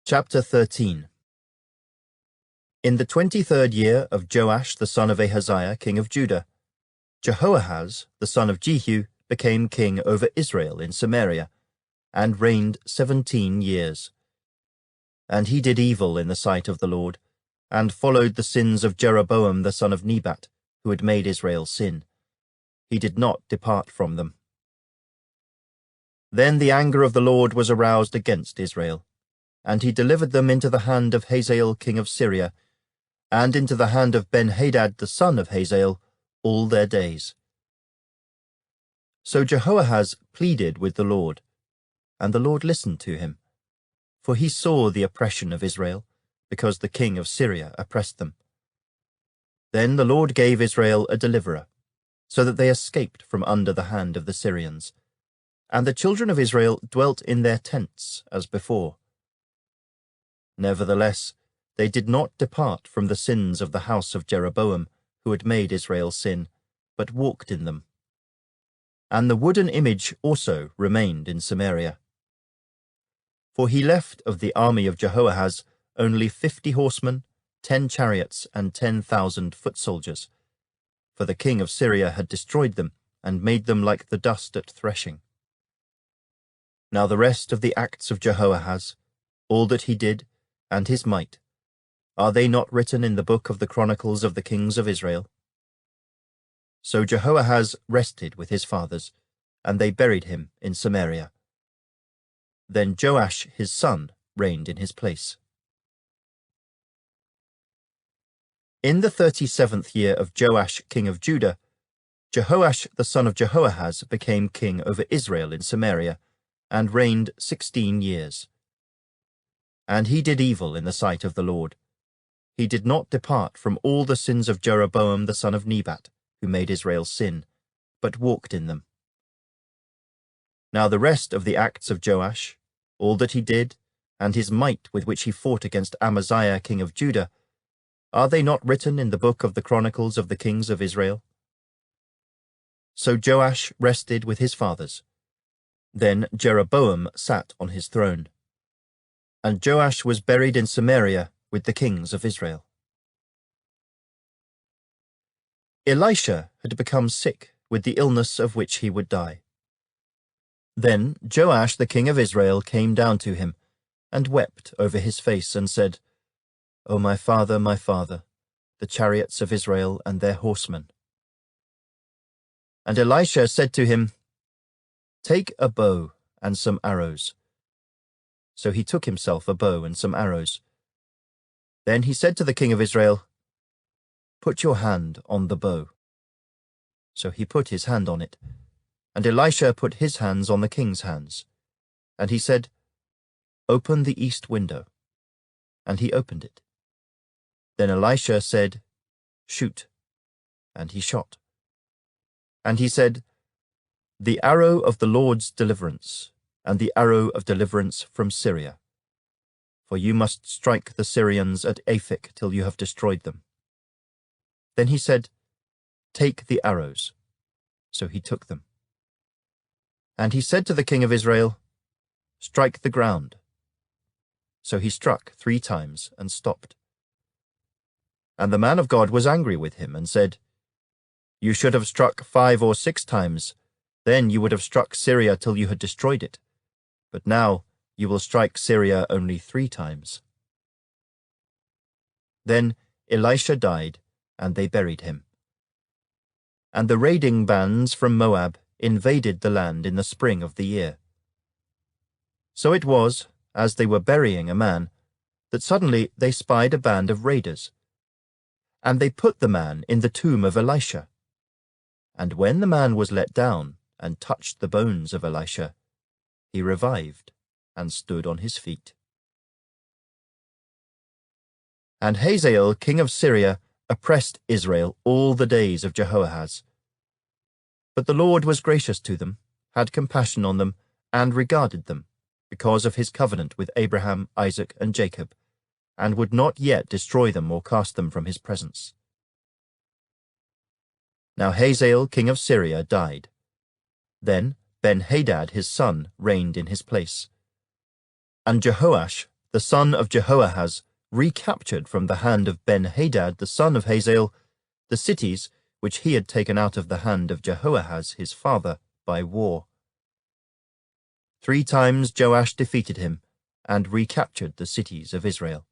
Chapter 13. In the 23rd year of Joash the son of Ahaziah, king of Judah, Jehoahaz the son of Jehu became king over Israel in Samaria, and reigned 17 years. And he did evil in the sight of the Lord, and followed the sins of Jeroboam the son of Nebat, who had made Israel sin. He did not depart from them. Then the anger of the Lord was aroused against Israel, and he delivered them into the hand of Hazael king of Syria, and into the hand of Ben-Hadad the son of Hazael all their days. So Jehoahaz pleaded with the Lord, and the Lord listened to him, for he saw the oppression of Israel, because the king of Syria oppressed them. Then the Lord gave Israel a deliverer, so that they escaped from under the hand of the Syrians, and the children of Israel dwelt in their tents as before. Nevertheless, they did not depart from the sins of the house of Jeroboam, who had made Israel sin, but walked in them. And the wooden image also remained in Samaria. For he left of the army of Jehoahaz only 50 horsemen, 10 chariots, and 10,000 foot soldiers, for the king of Syria had destroyed them, and made them like the dust at threshing. Now the rest of the acts of Jehoahaz, all that he did, and his might, are they not written in the book of the Chronicles of the kings of Israel? So Jehoahaz rested with his fathers, and they buried him in Samaria. Then Joash his son reigned in his place. In the 37th year of Joash king of Judah, Jehoash the son of Jehoahaz became king over Israel in Samaria, and reigned 16 years. And he did evil in the sight of the Lord. He did not depart from all the sins of Jeroboam the son of Nebat, who made Israel sin, but walked in them. Now the rest of the acts of Joash, all that he did, and his might with which he fought against Amaziah king of Judah, are they not written in the book of the Chronicles of the kings of Israel? So Joash rested with his fathers. Then Jeroboam sat on his throne. And Joash was buried in Samaria with the kings of Israel. Elisha had become sick with the illness of which he would die. Then Joash the king of Israel came down to him, and wept over his face, and said, O my father, the chariots of Israel and their horsemen. And Elisha said to him, Take a bow and some arrows. So he took himself a bow and some arrows. Then he said to the king of Israel, Put your hand on the bow. So he put his hand on it, and Elisha put his hands on the king's hands. And he said, Open the east window. And he opened it. Then Elisha said, Shoot. And he shot. And he said, The arrow of the Lord's deliverance, and the arrow of deliverance from Syria. For you must strike the Syrians at Aphek till you have destroyed them. Then he said, Take the arrows. So he took them. And he said to the king of Israel, Strike the ground. So he struck 3 times and stopped. And the man of God was angry with him and said, You should have struck 5 or 6 times, then you would have struck Syria till you had destroyed it. But now you will strike Syria only 3 times. Then Elisha died, and they buried him. And the raiding bands from Moab invaded the land in the spring of the year. So it was, as they were burying a man, that suddenly they spied a band of raiders. And they put the man in the tomb of Elisha. And when the man was let down and touched the bones of Elisha, he revived and stood on his feet. And Hazael king of Syria oppressed Israel all the days of Jehoahaz. But the Lord was gracious to them, had compassion on them, and regarded them, because of his covenant with Abraham, Isaac, and Jacob, and would not yet destroy them or cast them from his presence. Now Hazael king of Syria died. Then Ben-Hadad his son reigned in his place. And Jehoash the son of Jehoahaz, recaptured from the hand of Ben-Hadad, the son of Hazael, the cities which he had taken out of the hand of Jehoahaz his father by war. 3 times Joash defeated him and recaptured the cities of Israel.